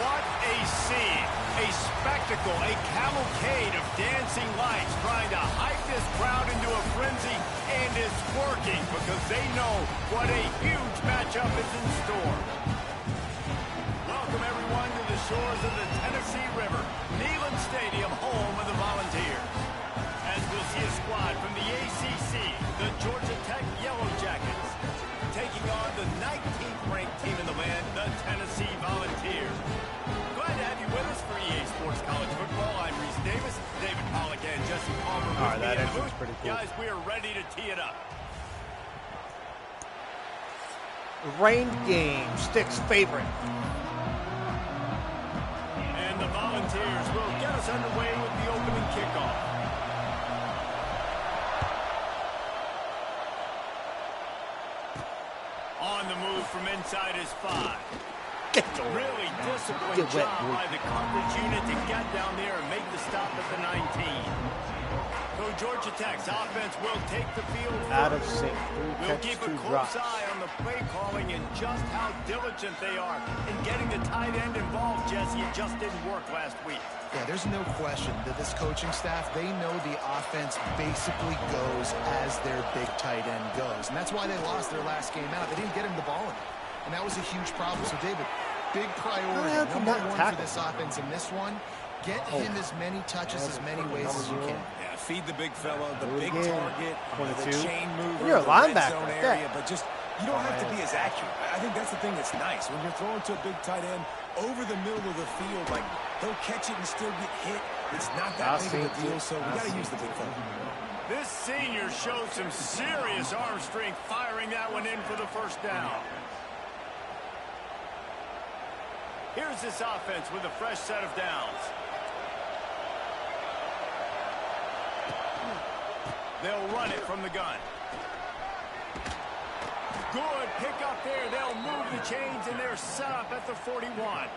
What a scene, a spectacle, a cavalcade of dancing lights trying to hype this crowd into a frenzy, and it's working because they know what a huge matchup is in store. Welcome everyone to the shores of the Tennessee River, Neyland Stadium, home of the Volunteers. As we'll see a squad from the ACC, the Georgia Tech Yellow Jackets, taking on the 19th ranked team in the land, the Tennessee Volunteers. Glad to have you with us for EA Sports College Football. I'm Reese Davis, David Pollack, and Jesse Palmer. All right, that entrance is pretty cool. Guys, we are ready to tee it up. Rain game, Sticks favorite. And the Volunteers will get us underway with the opening kickoff. On the move from inside his 5. Really disciplined job by the coverage unit to get down there and make the stop at the 19. So Georgia Tech's offense will take the field out of sync. We'll keep a close eye on the play calling and just how diligent they are in getting the tight end involved, Jesse. It just didn't work last week. Yeah, there's no question that this coaching staff, they know the offense basically goes as their big tight end goes. And that's why they lost their last game out. They didn't get him the ball in. And that was a huge problem. So, David, big priority, number one for this offense in this one. Get him as many touches, as many ways as you can. Yeah, feed the big fella, the big target, the chain mover, you're a linebacker zone area, but just you don't have to be as accurate. I think that's the thing that's nice. When you're throwing to a big tight end over the middle of the field, like he'll catch it and still get hit. It's not that big of a deal, so we got to use the big fella. This senior showed some serious arm strength firing that one in for the first down. Here's this offense with a fresh set of downs. They'll run it from the gun. Good pick up there. They'll move the chains, and they're set up at the 41.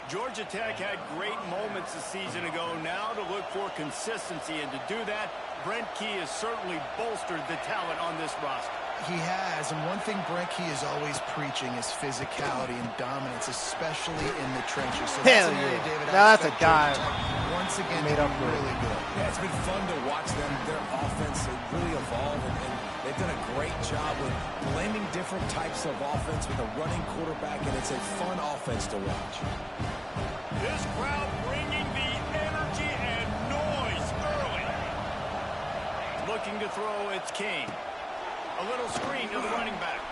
Georgia Tech had great moments a season ago. Now to look for consistency, and to do that, Brent Key has certainly bolstered the talent on this roster. He has, and one thing Brent Key is always preaching is physicality and dominance, especially in the trenches. So that's an area, David, that's a guy once again made up really good. Yeah, it's been fun to watch them. Their offense has really evolved, and they've done a great job with blending different types of offense with a running quarterback, and it's a fun offense to watch. This crowd bringing the energy and noise early. Looking to throw, it's King. A little screen to the running back.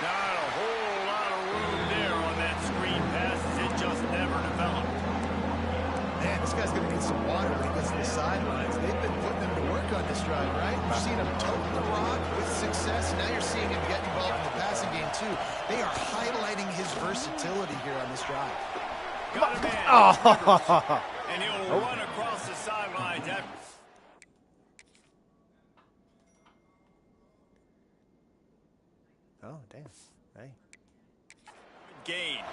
Not a whole lot of room there on that screen pass, as it just never developed. Man, this guy's going to need some water when he gets to the sidelines. They've been putting him to work on this drive, right? You've seen him tote the rock with success. Now you're seeing him get involved in the passing game, too. They are highlighting his versatility here on this drive. Got a man. And he'll run across the sidelines after. Oh, damn. Hey. Gain.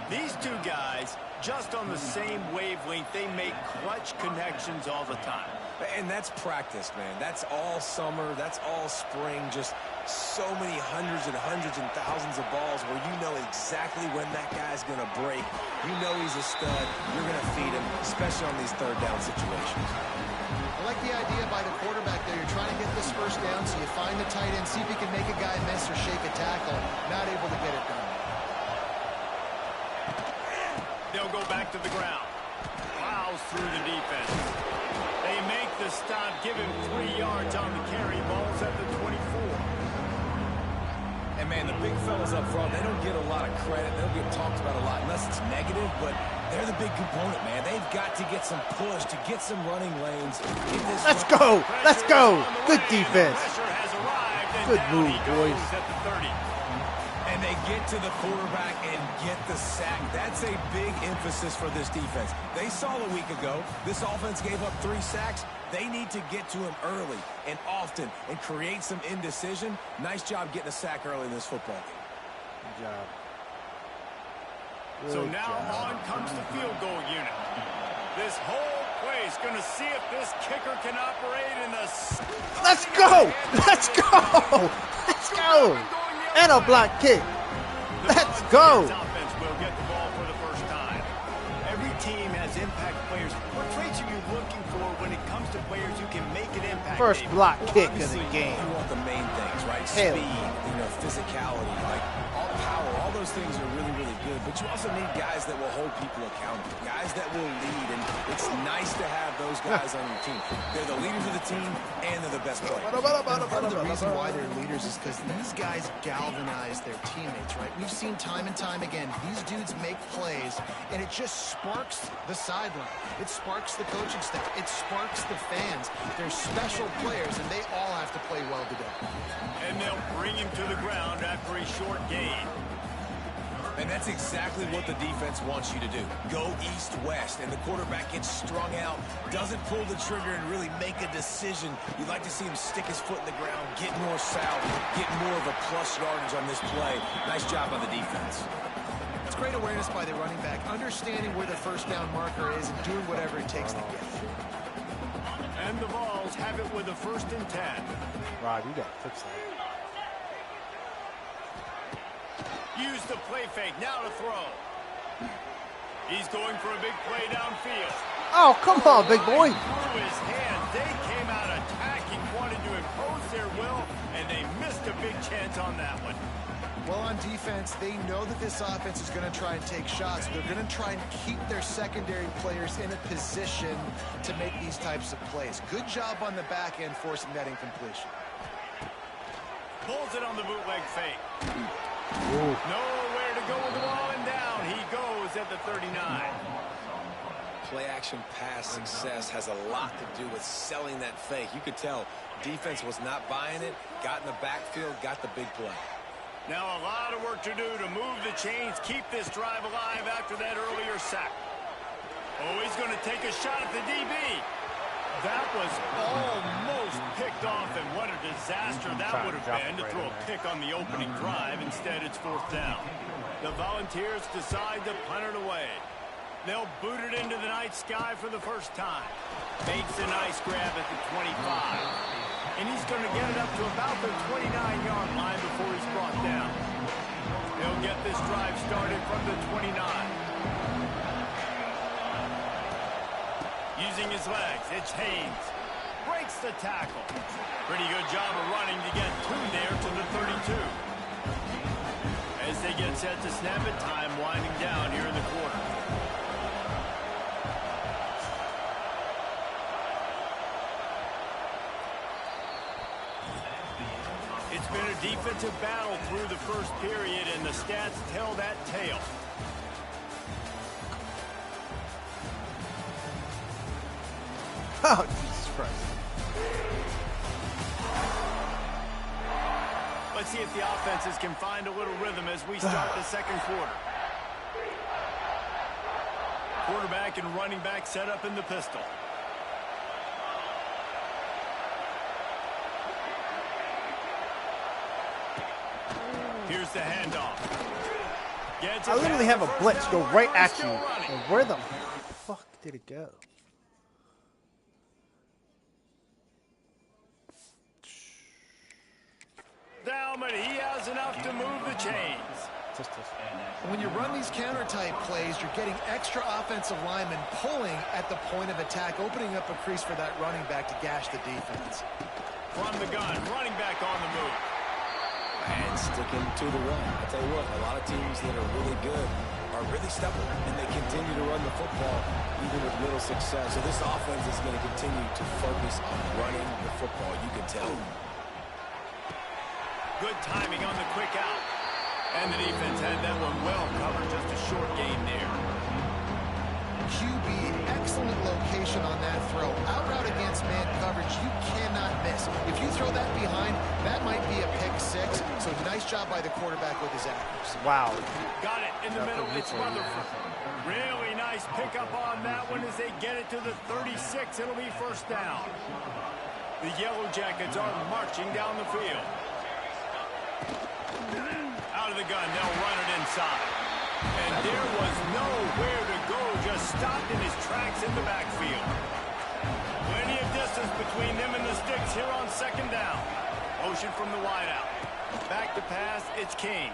These two guys, just on the same wavelength, they make clutch connections all the time. And that's practice, man. That's all summer. That's all spring. Just so many hundreds and thousands of balls where you know exactly when that guy's going to break. You know he's a stud. You're going to feed him, especially on these third down situations. I like the idea by the quarterback there. You're trying to get this first down, so you find the tight end, see if you can make a guy miss or shake a tackle. Not able to get it done. They'll go back to the ground. Plows through the defense. They make the stop, give him 3 yards on the carry. Ball's at the 24. And, man, the big fellas up front, they don't get a lot of credit. They don't get talked about a lot unless it's negative, but they're the big component, man. They've got to get some push, to get some running lanes. Let's go. Let's go. Good defense. Good move, boys. At the 30. And they get to the quarterback and get the sack. That's a big emphasis for this defense. They saw a week ago, this offense gave up 3 sacks. They need to get to him early and often and create some indecision. Nice job getting a sack early in this football game. Good job. So now on comes the field goal unit. This whole play is going to see if this kicker can operate in the... Let's go! Let's go! Let's go! And a block kick. Let's go! Offense will those impact players. What traits are you looking for when it comes to players who can make an impact? First block kick of the game. You want the main things, right? Hell. Speed, physicality, like all power, all those things are really, really good. But you also need guys that will hold people accountable, guys that will lead, and it's nice to have those guys on your team. They're the leaders of the team, and they're the best players. And part of the reason why they're leaders is because these guys galvanize their teammates, right? We've seen time and time again, these dudes make plays, and it just sparks the sideline. It sparks the coaching staff. It sparks the fans. They're special players, and they all have to play well together. And they'll bring him to the ground after a short gain. And that's exactly what the defense wants you to do. Go east-west, and the quarterback gets strung out, doesn't pull the trigger and really make a decision. You'd like to see him stick his foot in the ground, get more south, get more of a plus yardage on this play. Nice job by the defense. It's great awareness by the running back, understanding where the first down marker is and doing whatever it takes to get it. And the Vols have it with a 1st and 10. Rod, you got to fix that. Use the play fake, now to throw. He's going for a big play downfield. Oh, come on, big boy. Through his hands, they came out attacking, wanted to impose their will, and they missed a big chance on that one. Well, on defense, they know that this offense is going to try and take shots. They're going to try and keep their secondary players in a position to make these types of plays. Good job on the back end forcing that incompletion. Pulls it on the bootleg fake. Ooh. Nowhere to go with the ball, and down he goes at the 39. Play-action pass success has a lot to do with selling that fake. You could tell defense was not buying it, got in the backfield, got the big play. Now a lot of work to do to move the chains, keep this drive alive after that earlier sack. Oh, he's going to take a shot at the DB. That was almost picked off, and what a disaster that would have been to throw a pick on the opening drive. Instead, it's 4th down. The Volunteers decide to punt it away. They'll boot it into the night sky for the first time. Makes a nice grab at the 25. And he's going to get it up to about the 29-yard line before he's brought down. They'll get this drive started from the 29. Using his legs, it's Haynes. Breaks the tackle. Pretty good job of running to get to there to the 32. As they get set to snap it, time winding down here in the quarter. It's been a defensive battle through the first period, and the stats tell that tale. Oh, Jesus Christ. Let's see if the offenses can find a little rhythm as we start the second quarter. Quarterback and running back set up in the pistol. Here's the handoff. I literally have a blitz go right at you. And where the fuck did it go? Down, but he has enough to move the chains. When you run these counter-type plays, you're getting extra offensive linemen pulling at the point of attack, opening up a crease for that running back to gash the defense. From the gun, running back on the move. And sticking to the run. I tell you what, a lot of teams that are really good are really stubborn, and they continue to run the football even with little success. So this offense is going to continue to focus on running the football. You can tell. Good timing on the quick out. And the defense had that one well covered. Just a short gain there. QB, excellent location on that throw. Out route against man coverage, you cannot miss. If you throw that behind, that might be a pick six. So nice job by the quarterback with his accuracy. Wow. Got it in the middle. It's Rutherford. Really nice pickup on that one as they get it to the 36. It'll be first down. The Yellow Jackets are marching down the field. Out of the gun, they'll run it inside. And there was nowhere to go, just stopped in his tracks in the backfield. Plenty of distance between them and the sticks here on second down. Motion from the wideout. Back to pass, it's King.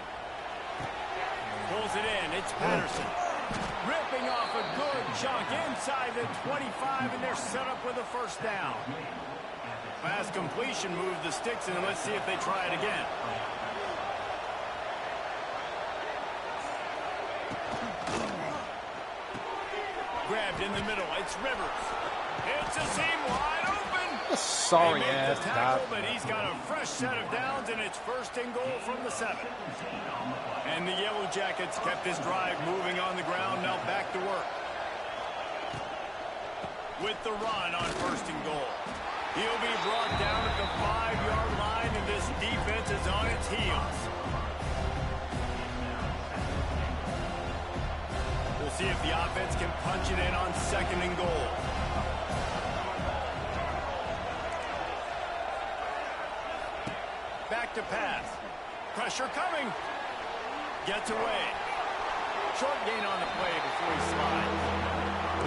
Pulls it in, it's Patterson. Ripping off a good chunk inside the 25, and they're set up with a first down. Fast completion moves the sticks, and let's see if they try it again. Grabbed in the middle. It's Rivers. It's a seam wide open. Sorry ass tackle, but he's got a fresh set of downs, and it's first and goal from the 7. And the Yellow Jackets kept this drive moving on the ground. Now back to work. With the run on first and goal. He'll be brought down at the 5-yard line, and this defense is on its heels. We'll see if the offense can punch it in on second and goal. Back to pass. Pressure coming. Gets away. Short gain on the play before he slides.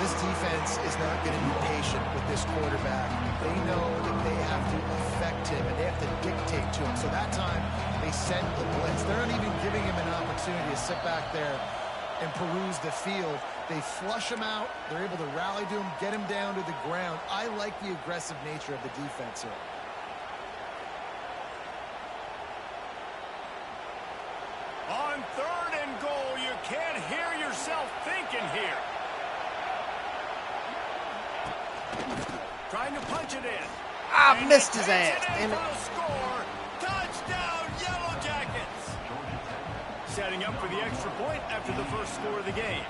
This defense is not going to be patient with this quarterback. They know that they have to affect him, and they have to dictate to him. So that time, they send the blitz. They're not even giving him an opportunity to sit back there and peruse the field. They flush him out. They're able to rally to him, get him down to the ground. I like the aggressive nature of the defense here. On third and goal, you can't hear yourself thinking here. Trying to punch it in. I missed his ass. Damn it. Score. Touchdown, Yellow Jackets. Setting up for the extra point after the first score of the game.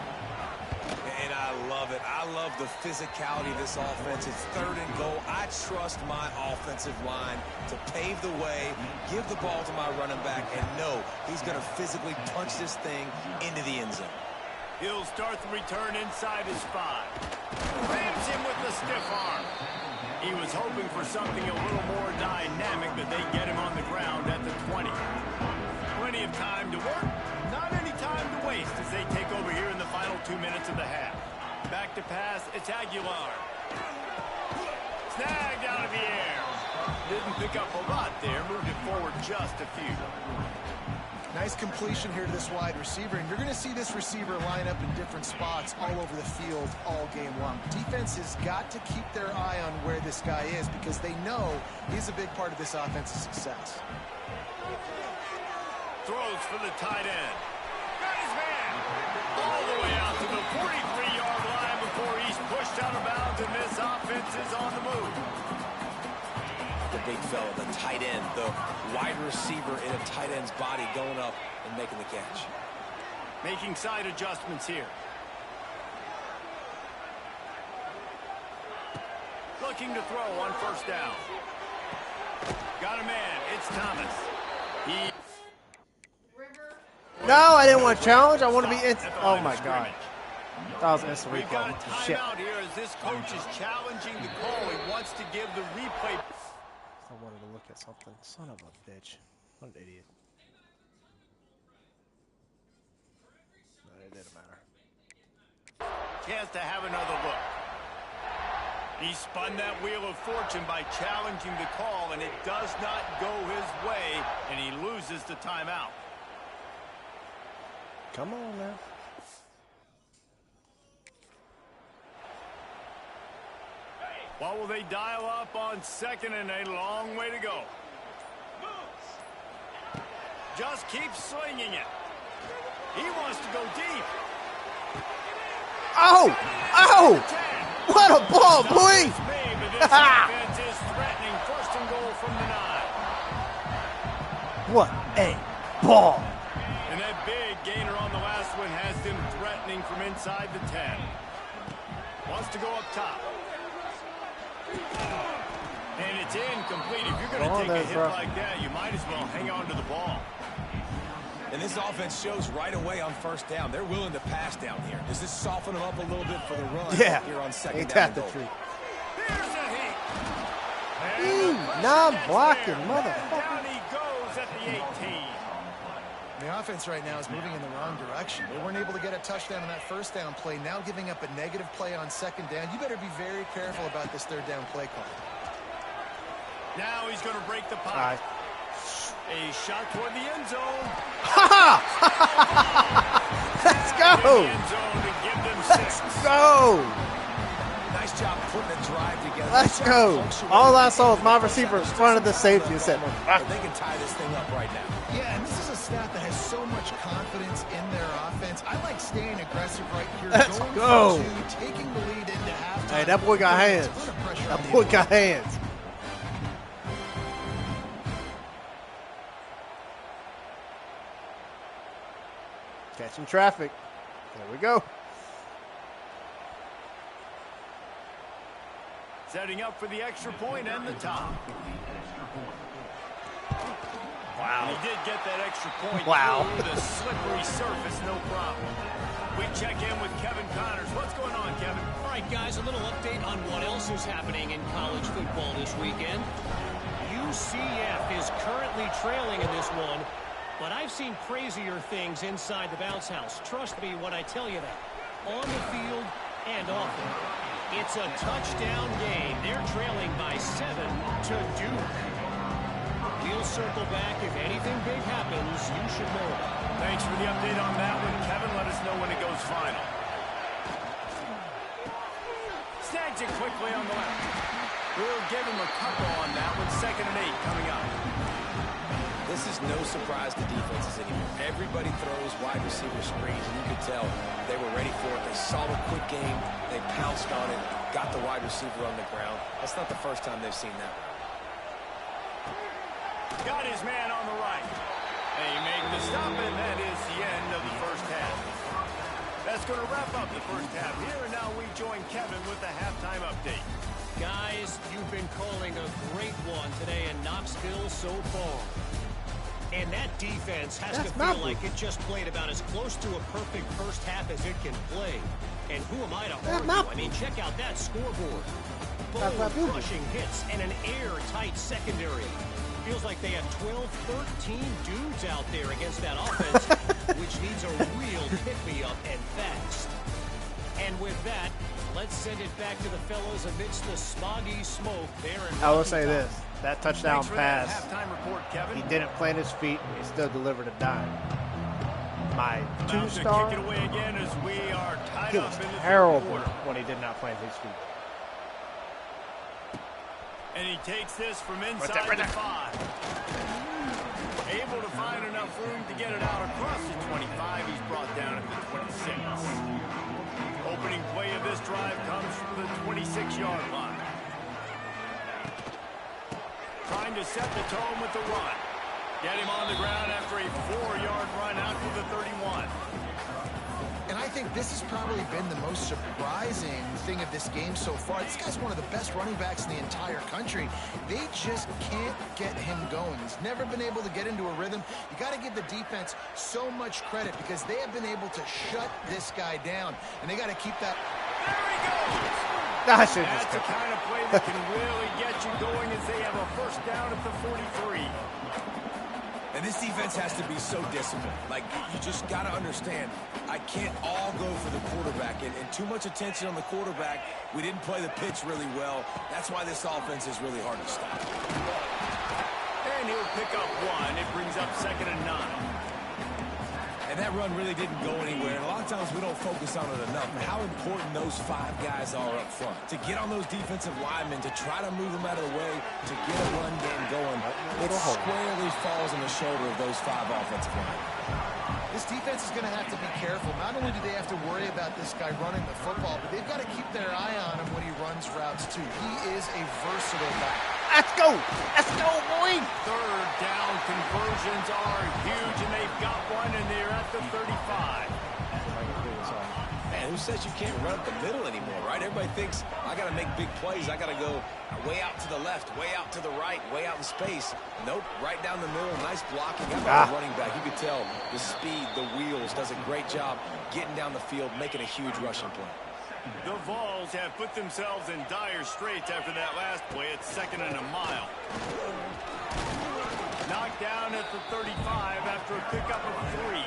And I love it. I love the physicality of this offense. It's third and goal. I trust my offensive line to pave the way, give the ball to my running back, and know he's going to physically punch this thing into the end zone. He'll start the return inside his 5. Rams him with the stiff arm. He was hoping for something a little more dynamic, but they get him on the ground at the 20. Plenty of time to work, not any time to waste as they take over here in the final 2 minutes of the half. Back to pass, it's Aguilar. Snagged out of the air. Didn't pick up a lot there, moved it forward just a few. Nice completion here to this wide receiver, and you're going to see this receiver line up in different spots all over the field all game long. Defense has got to keep their eye on where this guy is because they know he's a big part of this offensive success. Throws for the tight end. Got his man all the way out to the 43-yard line before he's pushed out of bounds, and this offense is on the move. The big fella, the tight end, the wide receiver in a tight end's body going up and making the catch. Making side adjustments here. Looking to throw on first down. Got a man. It's Thomas. No, I didn't want to challenge. I want to be in. Oh, my God. That was instant We've got a replay. Shit. timeout here as this coach is challenging the call. He wants to give the replay. I wanted to look at something. Son of a bitch. What an idiot. No, it didn't matter. Chance to have another look. He spun that wheel of fortune by challenging the call, and it does not go his way, and he loses the timeout. Come on now. What will they dial up on second, and a long way to go? Just keep slinging it. He wants to go deep. Oh! Oh! What a ball, boy! This defense is threatening first and goal from the 9. What a ball! And that big gainer on the last one has them threatening from inside the 10. Wants to go up top. And it's incomplete. If you're going to take a hit like that, you might as well hang on to the ball. And this offense shows right away on first down. They're willing to pass down here. Does this soften them up a little bit for the run here on second ain't down? That the truth. Here's a heat. Non-blocking motherfucker. Down he goes at the 18. The offense right now is moving in the wrong direction. They weren't able to get a touchdown on that first down play. Now giving up a negative play on second down. You better be very careful about this third down play call. Now he's going to break the pocket. A shot toward the end zone. Ha! Let's go. End zone to Let's go. Nice job putting a drive together. Let's go. All I saw was my receiver in front of the safety and said, They can tie this thing up right now. Yeah, and this is a staff that has so much confidence in their offense. I like staying aggressive right here. Let's going go. for two, taking the lead into halftime. Hey, that boy got hands. That boy got hands. Catching traffic. There we go. Setting up for the extra point and the top. Wow. He did get that extra point through the slippery surface, no problem. We check in with Kevin Connors. What's going on, Kevin? All right, guys, a little update on what else is happening in college football this weekend. UCF is currently trailing in this one, but I've seen crazier things inside the bounce house. Trust me when I tell you that. On the field and off it. It's a touchdown game. They're trailing by 7 to Duke. We'll circle back. If anything big happens, you should know it. Thanks for the update on that one, Kevin. Let us know when it goes final. Snags it quickly on the left. We'll give him a couple on that one. 2nd and 8 coming up. This is no surprise to defenses anymore. Everybody throws wide receiver screens, and you could tell they were ready for it. They saw the quick game. They pounced on it, got the wide receiver on the ground. That's not the first time they've seen that. Got his man on the right. And he made the stop, and that is the end of the first half. That's going to wrap up the first half here, and now we join Kevin with the halftime update. Guys, you've been calling a great one today in Knoxville so far. And that defense has to feel like it just played about as close to a perfect first half as it can play. And who am I to argue? I mean, check out that scoreboard. Bold rushing hits and an airtight secondary. Feels like they have 12, 13 dudes out there against that offense, which needs a real pick-me-up and fast. And with that, let's send it back to the fellows amidst the smoggy smoke there in I will say this. That touchdown pass, halftime report, Kevin. he didn't plant his feet. He still delivered a dime. My About to two-star, kick it away again as we are tied he up was in the third terrible quarter. when he did not plant his feet. And he takes this from inside the 5. Able to find enough room to get it out across the 25. He's brought down at the 26. Opening play of this drive comes from the 26-yard line. Trying to set the tone with the run. Get him on the ground after a 4-yard run out to the 31. And I think this has probably been the most surprising thing of this game so far. This guy's one of the best running backs in the entire country. They just can't get him going. He's never been able to get into a rhythm. You got to give the defense so much credit because they have been able to shut this guy down. And they got to keep that. There he goes. That's That's the kind of play that can really get you going as they have a first down at the 43. And this defense has to be so disciplined. Like, you just got to understand, I can't all go for the quarterback. And too much attention on the quarterback. We didn't play the pitch really well. That's why this offense is really hard to stop. And he'll pick up 1. It brings up 2nd and 9. And that run really didn't go anywhere. And a lot of times we don't focus on it enough. But how important those 5 guys are up front. To get on those defensive linemen, to try to move them out of the way, to get a run game going. It squarely falls on the shoulder of those 5 offensive linemen. This defense is going to have to be careful. Not only do they have to worry about this guy running the football, but they've got to keep their eye on him when he runs routes, too. He is a versatile guy. Let's go. Let's go, boy. 3rd down conversions are huge, and they've got one, and they're at the 35. Man, who says you can't run up the middle anymore, right? Everybody thinks, I got to make big plays. I got to go way out to the left, way out to the right, way out in space. Nope, right down the middle. Nice blocking. How about the running back? You could tell the speed, the wheels, does a great job getting down the field, making a huge rushing play. The Vols have put themselves in dire straits after that last play. It's 2nd and a mile. Knocked down at the 35 after a pickup of 3.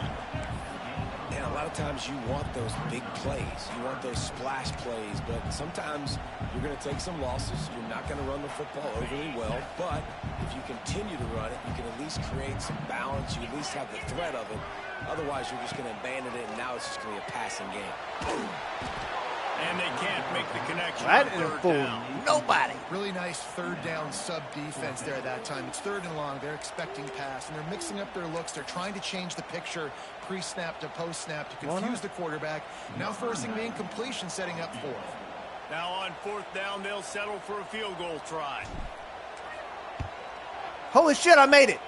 And a lot of times you want those big plays. You want those splash plays, but sometimes you're going to take some losses. You're not going to run the football overly well, but if you continue to run it, you can at least create some balance. You at least have the threat of it. Otherwise, you're just going to abandon it, and now it's just going to be a passing game. And they can't make the connection. That didn't fool nobody. Really nice third down sub defense there that time. It's 3rd and long. They're expecting pass, and they're mixing up their looks. They're trying to change the picture pre-snap to post-snap to confuse the quarterback. Now forcing the incompletion, setting up 4th. Now on 4th down, they'll settle for a field goal try. Holy shit, I made it.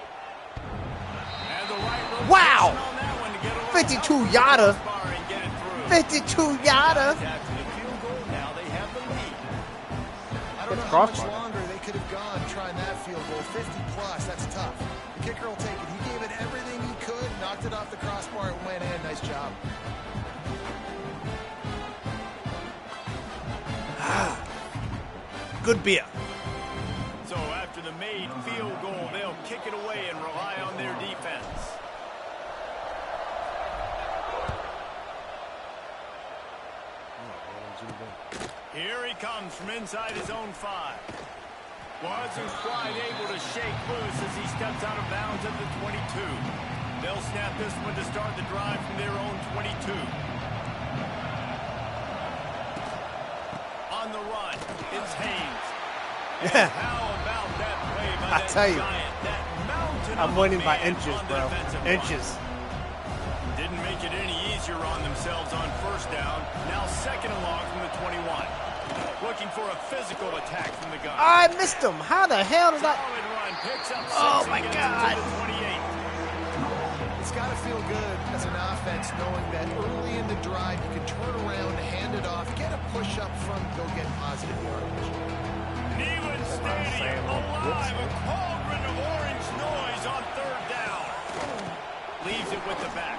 And the right wow. on that one to get 52-yarder. 52-yarder. Now they have the lead. I don't know how much longer they could have gone trying that field goal. 50-plus, that's tough. The kicker will take it. He gave it everything he could, knocked it off the crossbar, and went in. Nice job. Good beer. So after the made field goal, they'll kick it away and rely on their defense. Here he comes from inside his own 5. Wasn't quite able to shake loose as he steps out of bounds at the 22. They'll snap this one to start the drive from their own 22. On the run, it's Haynes. Yeah. How about that play by I that tell you, giant, that mountain I'm of a winning by man inches, on the bro. defensive Inches. line. Didn't make it any easier on themselves on 1st down. Now 2nd and long from the 21. Looking for a physical attack from the gun. I missed him. How the hell did I? Solid run, picks up 6 Oh my and gets God. it to the 28. It's got to feel good as an offense knowing that early in the drive you can turn around, hand it off, get a push up front, go get positive yardage. Neyland Stadium alive, a cauldron of orange noise on 3rd down. Leaves it with the back.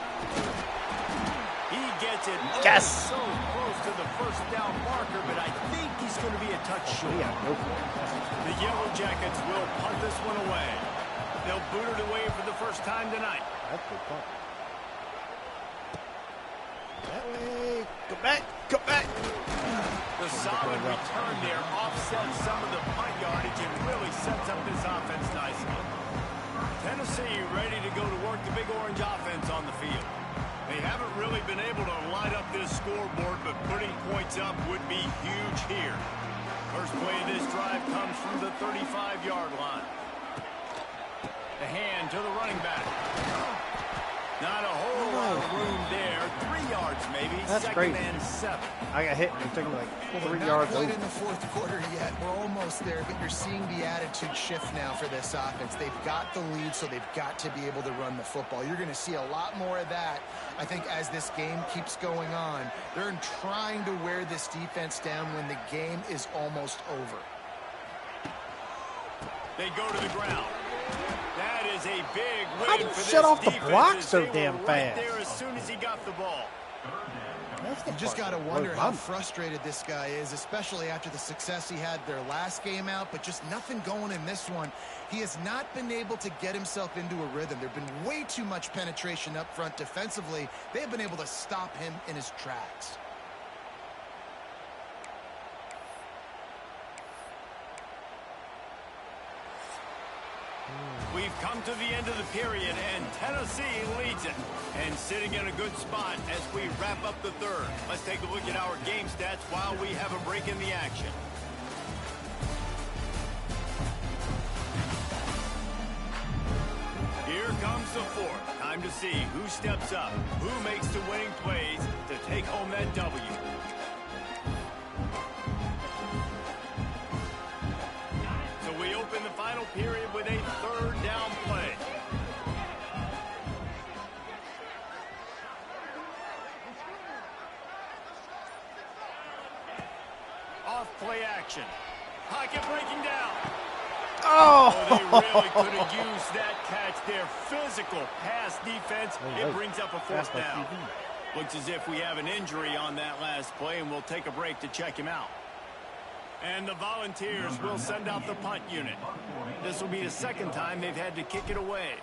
He gets it Yes. so close to the 1st down marker, but I think he's going to be a touch short. The Yellow Jackets will punt this one away. They'll boot it away for the first time tonight. That's good punt. That way. Go back. Go back. The solid return there offsets some of the punt yardage and really sets up this offense nicely. Tennessee ready to go to work the Big Orange offense on the field. They haven't really been able to light up this scoreboard, but putting points up would be huge here. First play of this drive comes from the 35-yard line. The hand to the running back. Not a whole lot of room there. 3 yards maybe. That's 2nd crazy. and 7. I got hit. It took me like 3 Not yards. quite in the 4th quarter yet. We're almost there, but you're seeing the attitude shift now for this offense. They've got the lead, so they've got to be able to run the football. You're going to see a lot more of that, I think, as this game keeps going on. They're trying to wear this defense down when the game is almost over. They go to the ground. That is a big win How do you for shut this off the defense block as so they were damn right fast? there as soon as he got the ball. You just got to wonder how frustrated this guy is, especially after the success he had their last game out, but just nothing going in this one. He has not been able to get himself into a rhythm. There have been way too much penetration up front defensively. They have been able to stop him in his tracks. We've come to the end of the period, and Tennessee leads it. And sitting in a good spot as we wrap up the 3rd. Let's take a look at our game stats while we have a break in the action. Here comes the 4th. Time to see who steps up, who makes the winning plays to take home that W. So we open the final period with a 3rd down play. Off play action. Pocket breaking down. Oh! They really could have used that catch there. Physical pass defense. It brings up a 4th down. Looks as if we have an injury on that last play, and we'll take a break to check him out. And the Volunteers will send out the punt unit. This will be the 2nd time they've had to kick it away.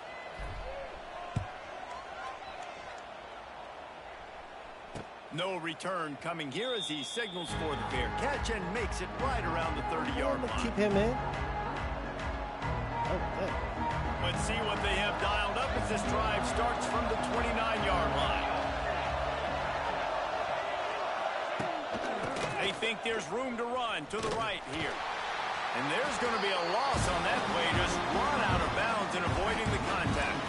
No return coming here as he signals for the fair catch and makes it right around the 30-yard line. Keep him in. Okay. Let's see what they have dialed up as this drive starts from the 29-yard line. They think there's room to run to the right here. And there's going to be a loss on that play, just run out of bounds and avoiding the contact.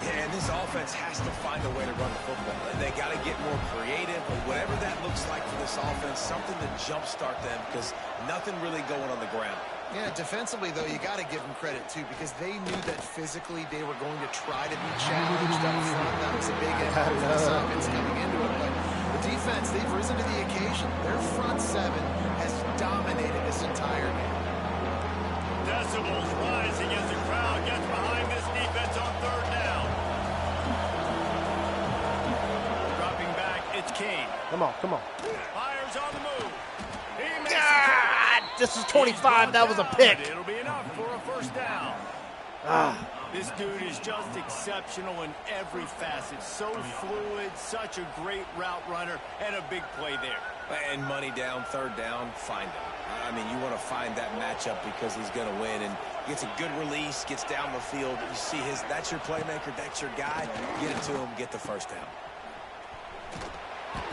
Yeah, and this offense has to find a way to run the football. They got to get more creative, or whatever that looks like for this offense, something to jumpstart them, because nothing really going on the ground. Yeah, defensively, though, you got to give them credit, too, because they knew that physically they were going to try to be challenged up front. That was a big impact for this offense coming into it. But the defense, they've risen to the occasion. Their front seven has dominated this entire game. Decibels rising as the crowd gets behind this defense on third down. Dropping back, it's Kane. Come on, come on. Fires on the move. He makes God, this is 25. That was a pick. It'll be enough for a first down. This dude is just exceptional in every facet. So fluid, such a great route runner, and a big play there. And money down, third down, find him. I mean, you want to find that matchup because he's going to win, and gets a good release, gets down the field. You see that's your playmaker, that's your guy. Get it to him, get the first down.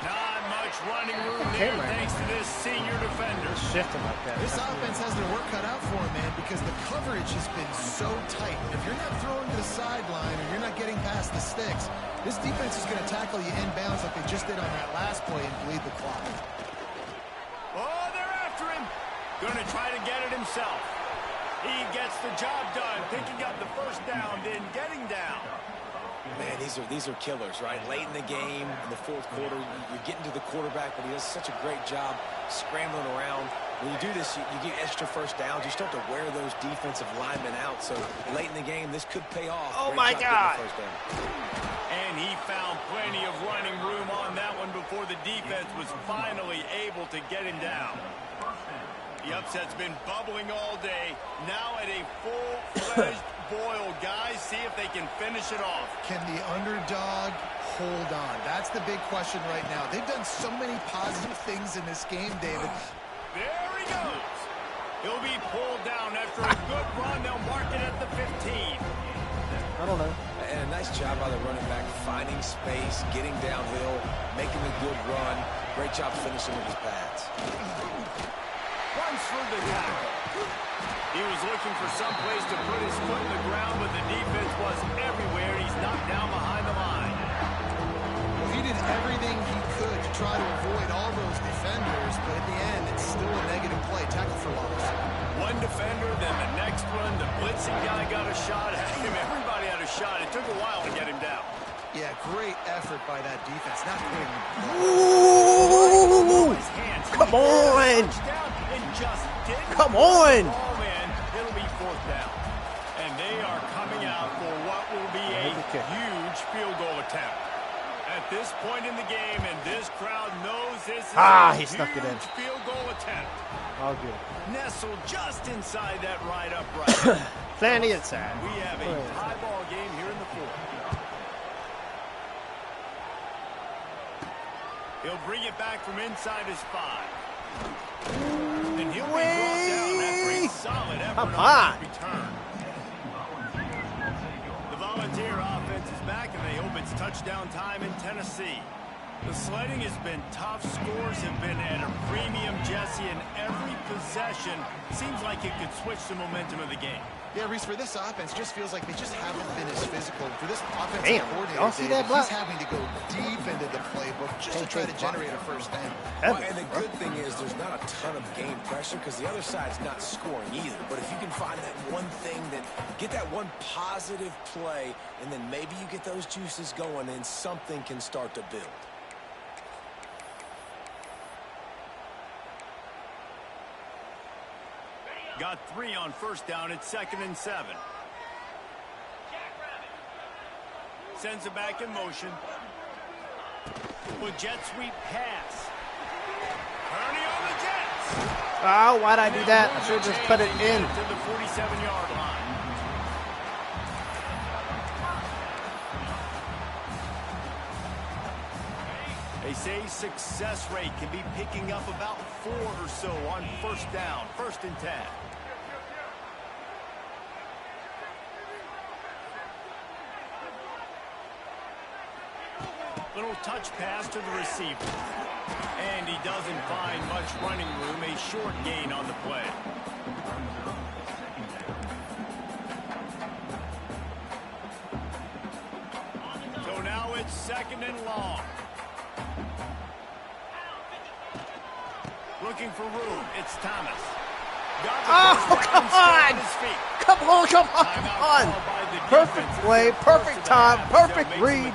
Not much running room there thanks to this senior defender. Shifting like that. This offense has their work cut out for him, man, because the coverage has been so tight. If you're not throwing to the sideline or you're not getting past the sticks, this defense is going to tackle you inbounds like they just did on that last play and bleed the clock. Oh, they're after him. Going to try to get it himself. He gets the job done, picking up the first down, then getting down. Man, these are killers, right? Late in the game, in the fourth quarter, you're getting to the quarterback, but he does such a great job scrambling around. When you do this, you get extra first downs. You start to wear those defensive linemen out. So late in the game, this could pay off. Oh, my God. And he found plenty of running room on that one before the defense was finally able to get him down. The upset's been bubbling all day. Now at a full-fledged boil. Guys, see if they can finish it off. Can the underdog hold on? That's the big question right now. They've done so many positive things in this game, David. There he goes. He'll be pulled down after a good run. They'll mark it at the 15. I don't know. And a nice job by the running back, finding space, getting downhill, making a good run. Great job finishing with his pads. Runs for the tackle. He was looking for some place to put his foot in the ground, but the defense was everywhere. He's knocked down behind the line. Well, he did everything he could to try to avoid all those defenders, but at the end, it's still a negative play. Tackle for loss. One defender, then the next one. The blitzing guy got a shot at him. Everybody had a shot. It took a while to get him down. Yeah, great effort by that defense. Not putting him. Ooh! Come on! Come on! It'll be fourth down. And they are coming out for what will be a huge field goal attempt. At this point in the game, and this crowd knows this is a he snuck it in. Field goal attempt. All good. Nestled just inside that right upright. Plenty inside. We have a tie ball game here in the fourth. He'll bring it back from inside his 5. And he'll be brought down after a solid effort on that return. The Volunteer offense is back, and they hope it's touchdown time in Tennessee. The sledding has been tough. Scores have been at a premium, Jesse, and every possession seems like it could switch the momentum of the game. Yeah, Reese, for this offense, just feels like they just haven't been as physical. For this offensive coordinator, y'all see that block? He's having to go deep into the playbook just to try to generate a first down. Well, and the good thing is there's not a ton of game pressure because the other side's not scoring either. But if you can find that one thing, get that one positive play, and then maybe you get those juices going, and something can start to build. Got 3 on first down. It's 2nd and 7. Sends it back in motion. With jet sweep pass. Kearney on the Jets. Oh, why'd I do that? I should have just put it in. To the 47-yard line. A say success rate can be picking up about 4 or so on first down, 1st and 10. Little touch pass to the receiver. And he doesn't find much running room, a short gain on the play. So now it's 2nd and long. Looking for room. It's Thomas. Oh, come on! Come on, come on! Perfect play, perfect time, perfect read.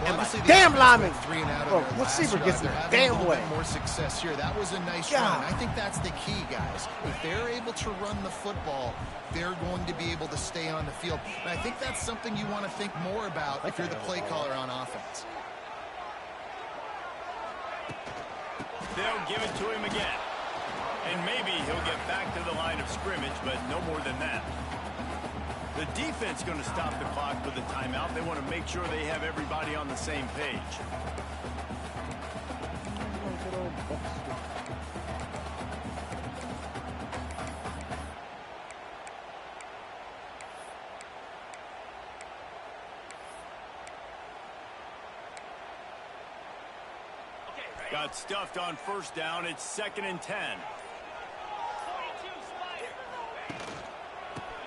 And my damn lineman. Oh, receiver gets in the damn way. More success here. That was a nice run. I think that's the key, guys. If they're able to run the football, they're going to be able to stay on the field. And I think that's something you want to think more about if you're the play caller on offense. They'll give it to him again. And maybe he'll get back to the line of scrimmage, but no more than that. The defense is going to stop the clock with a timeout. They want to make sure they have everybody on the same page. Got stuffed on first down. It's 2nd and 10.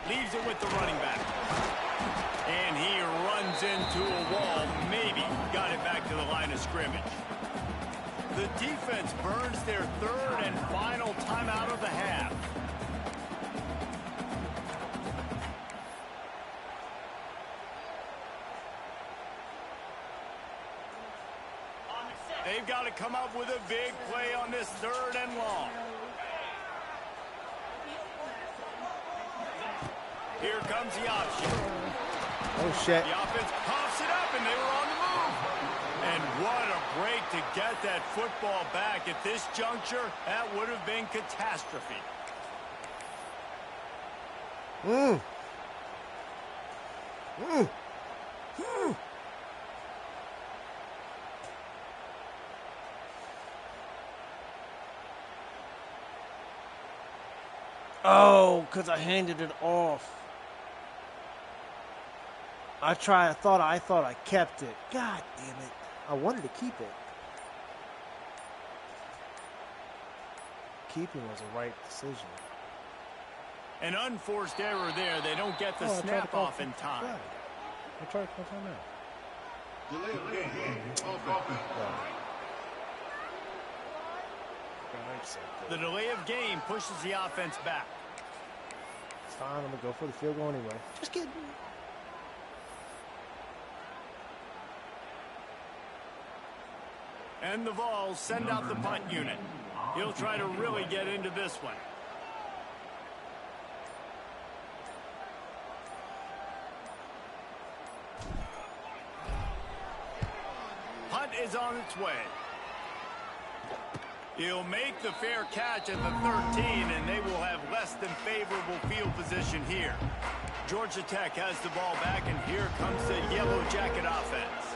Leaves it with the running back. And he runs into a wall. Maybe got it back to the line of scrimmage. The defense burns their 3rd and final timeout of the half. They've got to come up with a big play on this 3rd and long. Here comes the option. Oh, shit. The offense pops it up, and they were on the move. And what a break to get that football back. At this juncture, that would have been catastrophe. Oh, because I handed it off. I thought I kept it. God damn it. I wanted to keep it. Keeping was the right decision. An unforced error there. They don't get the snap off in time. I tried to call time out. Delay of game. Offense. The delay of game pushes the offense back. It's fine. I'm going to go for the field goal anyway. Just kidding. And the Vols send out the punt unit. He'll try to really get into this one. Punt is on its way. He'll make the fair catch at the 13, and they will have less than favorable field position here. Georgia Tech has the ball back, and here comes the Yellow Jacket offense.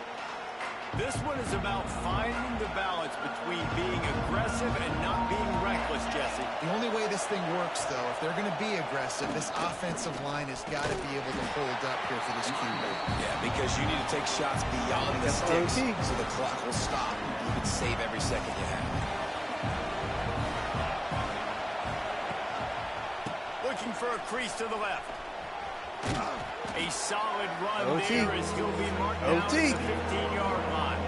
This one is about finding the balance between being aggressive and not being reckless, Jesse. The only way this thing works, though, if they're going to be aggressive, this offensive line has got to be able to hold up here for this QB. Yeah, because you need to take shots beyond the sticks so the clock will stop. You can save every second you have. Looking for a crease to the left. A solid run there as he'll be marked down at the 15-yard line.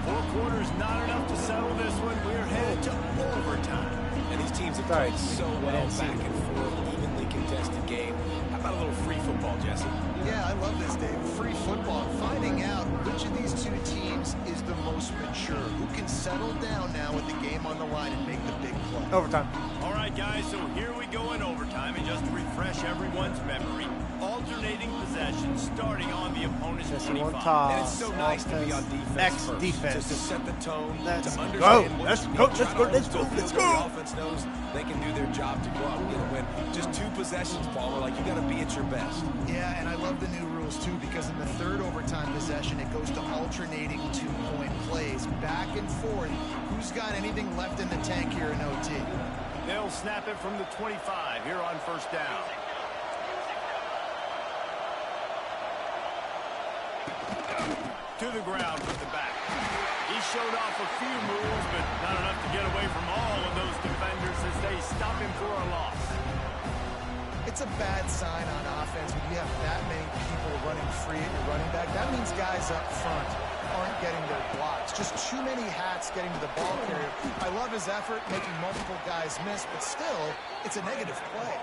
4 quarters not enough to settle this one. We're headed to overtime. And these teams have played so well back and forth, evenly contested game. How about a little free football, Jesse? Yeah, I love this, Dave. Free football. Finding out which of these two teams is the most mature. Who can settle down now with the game on the line and make the big play. Overtime. All right, guys, so here we go in overtime, and just to refresh everyone's memory, alternating possession starting on the opponent's 25. And it's so nice to be on defense first, just to set the tone, to understand Let's what go. you need. Let's go. The offense knows they can do their job to go out and get a win. Just 2 possessions, Palmer, like you got to be at your best. Yeah, and I love the new rules, too, because in the third overtime possession, it goes to alternating 2-point plays, back and forth. Who's got anything left in the tank here in OT? They'll snap it from the 25 here on first down. To the ground with the back. He showed off a few moves, but not enough to get away from all of those defenders as they stop him for a loss. It's a bad sign on offense when you have that many people running free at your running back. That means guys up front aren't getting their blocks. Just too many hats getting to the ball carrier. I love his effort, making multiple guys miss, but still, it's a negative play.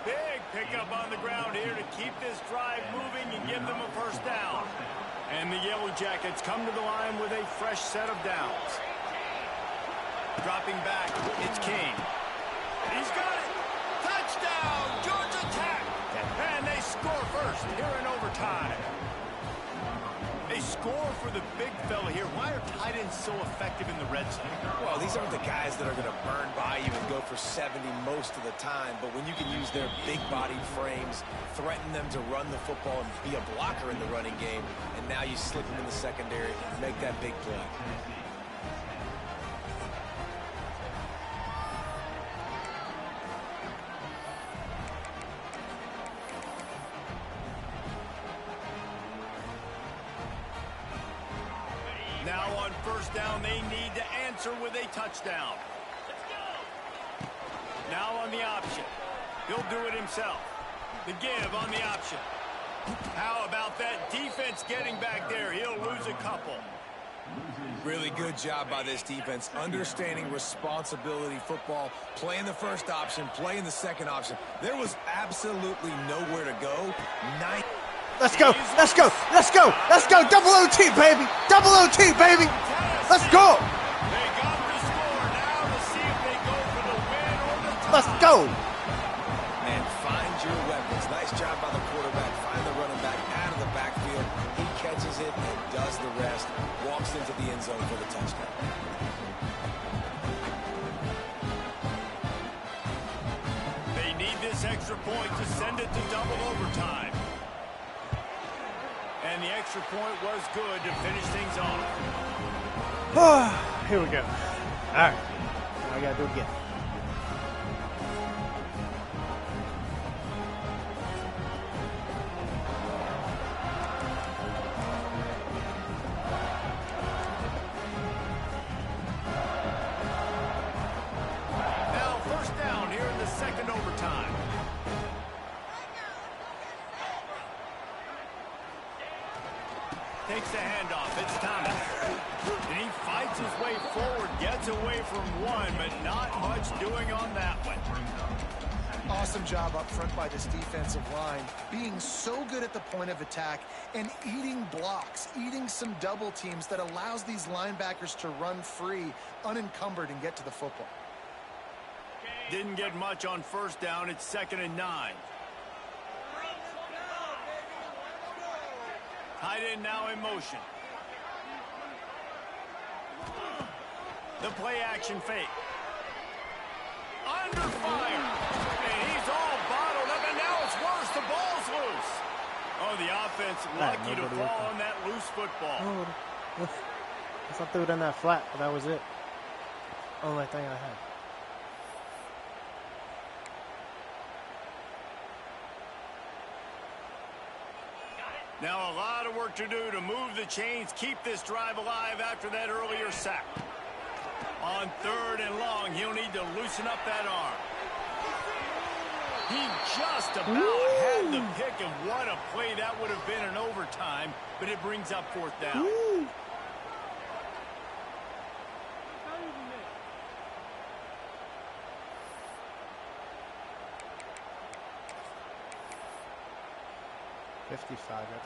Big pickup on the ground here to keep this drive moving and give them a first down. And the Yellow Jackets come to the line with a fresh set of downs. Dropping back, it's King. He's got it! Touchdown! Georgia Tech! And they score first here in overtime. They score for the big fella here. Why are tight ends so effective in the red zone? Well, these aren't the guys that are going to burn by you and go for 70 most of the time, but when you can use their big-bodied frames, threaten them to run the football and be a blocker in the running game, and now you slip them in the secondary and make that big play. Now on first down, they need to answer with a touchdown. Now on the option. He'll do it himself. The give on the option. How about that defense getting back there? He'll lose a couple. Really good job by this defense, understanding responsibility football, playing the first option, playing the second option. There was absolutely nowhere to go. Let's go. Let's go. Let's go. Let's go. Double OT, baby. Double OT, baby. Let's go. They got the score now to see if they go for the win or the tie. Let's go. And find your weapons. Nice job by the quarterback. Find the running back out of the backfield. He catches it and does the rest. Walks into the end zone for the touchdown. They need this extra point to send it to double overtime. And the extra point was good to finish things off. Here we go. All right. Now I got to do it again. Now first down here in the second overtime. Takes the handoff. It's Thomas. And he fights his way forward, gets away from one, but not much doing on that one. Awesome job up front by this defensive line, being so good at the point of attack and eating blocks, eating some double teams that allows these linebackers to run free, unencumbered, and get to the football. Didn't get much on first down. It's 2nd and 9. Tight end now in motion. The play action fake. Under fire. And he's all bottled up, and now it's worse. The ball's loose. Oh, the offense lucky to fall on that loose football. I threw it in that flat, but that was it. Only thing I had. Now a lot of work to do to move the chains, keep this drive alive after that earlier sack. On 3rd and long, he'll need to loosen up that arm. He just about had the pick of what a play that would have been in overtime, but it brings up 4th down. Woo.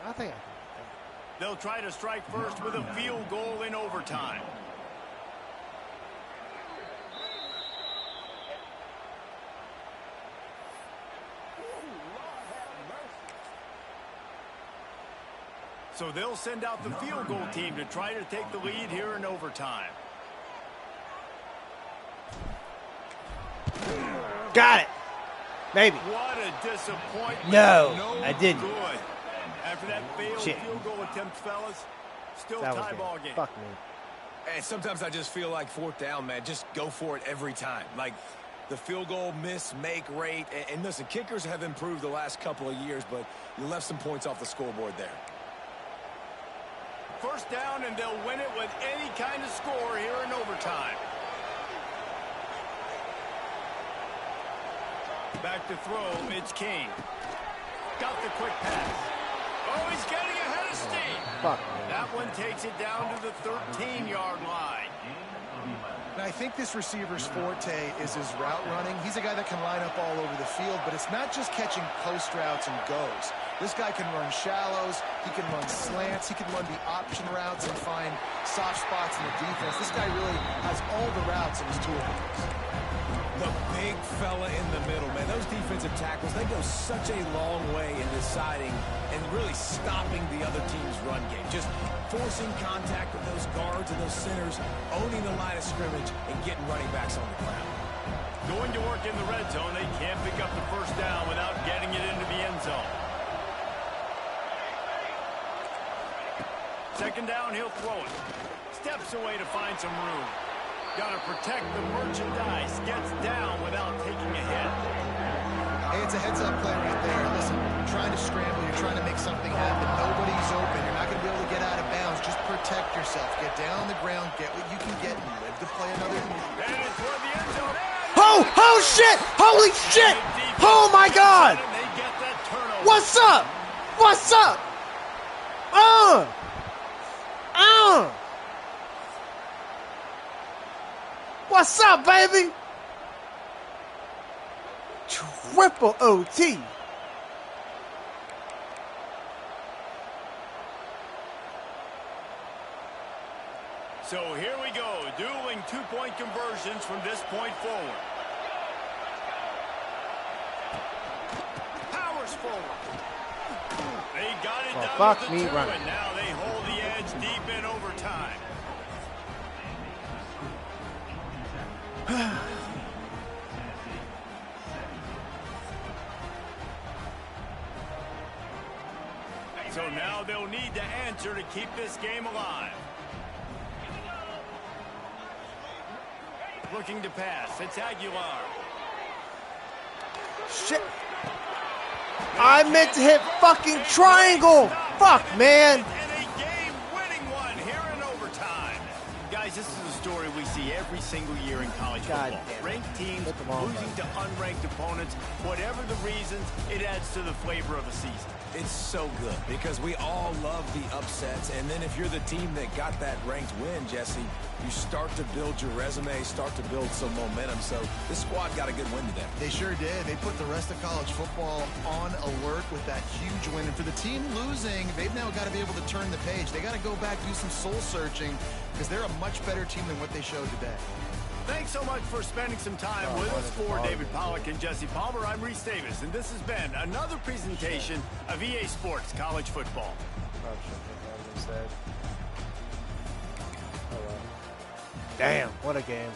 I think I can. They'll try to strike first with a field goal in overtime. So they'll send out the field goal team to try to take the lead here in overtime. Got it. Maybe. What a disappointment. No, I didn't. Good. After that failed field goal attempt, fellas, still tie ball game. Fuck me. And sometimes I just feel like fourth down, man, just go for it every time. Like the field goal miss, make rate. And listen, kickers have improved the last couple of years, but you left some points off the scoreboard there. First down, and they'll win it with any kind of score here in overtime. Back to throw, it's King. Got the quick pass. Oh, he's getting ahead of steam. Fuck. That one takes it down to the 13-yard line. And I think this receiver's forte is his route running. He's a guy that can line up all over the field, but it's not just catching post routes and goes. This guy can run shallows, he can run slants, he can run the option routes and find soft spots in the defense. This guy really has all the routes in his toolbox. The big fella in the middle, man. Those defensive tackles, they go such a long way in deciding and really stopping the other team's run game. Just forcing contact with those guards and those centers, owning the line of scrimmage, and getting running backs on the ground. Going to work in the red zone. They can't pick up the first down without getting it into the end zone. Second down, he'll throw it. Steps away to find some room. Got to protect the merchandise. Gets down without taking a hit. Hey, it's a heads-up play right there. Listen, you're trying to scramble. You're trying to make something happen. Nobody's open. You're not going to be able to get out of bounds. Just protect yourself. Get down on the ground. Get what you can get and live to play another. And it's toward the end zone. Oh shit! Holy shit! Oh my God! They get that turnover. What's up? What's up? What's up, baby? Triple OT. So here we go, dueling two-point conversions from this point forward. Powers forward. They got it down fuck to the me 2, running. and now they hold the edge deep in overtime. So now they'll need to answer to keep this game alive. Looking to pass. It's Aguilar. Shit. I meant to hit fucking triangle. Fuck, man. And a game-winning one here in overtime. Guys, this is a story we see every single year in college football. Ranked teams losing to unranked opponents. Whatever the reasons, it adds to the flavor of a season. It's so good because we all love the upsets. And then if you're the team that got that ranked win, Jesse, you start to build your resume, start to build some momentum. So this squad got a good win today. They sure did. They put the rest of college football on alert with that huge win. And for the team losing, they've now got to be able to turn the page. They got to go back, do some soul searching, because they're a much better team than what they showed today. Thanks so much for spending some time with us. For David Pollack and Jesse Palmer, I'm Reese Davis, and this has been another presentation of EA Sports College Football. Damn, what a game.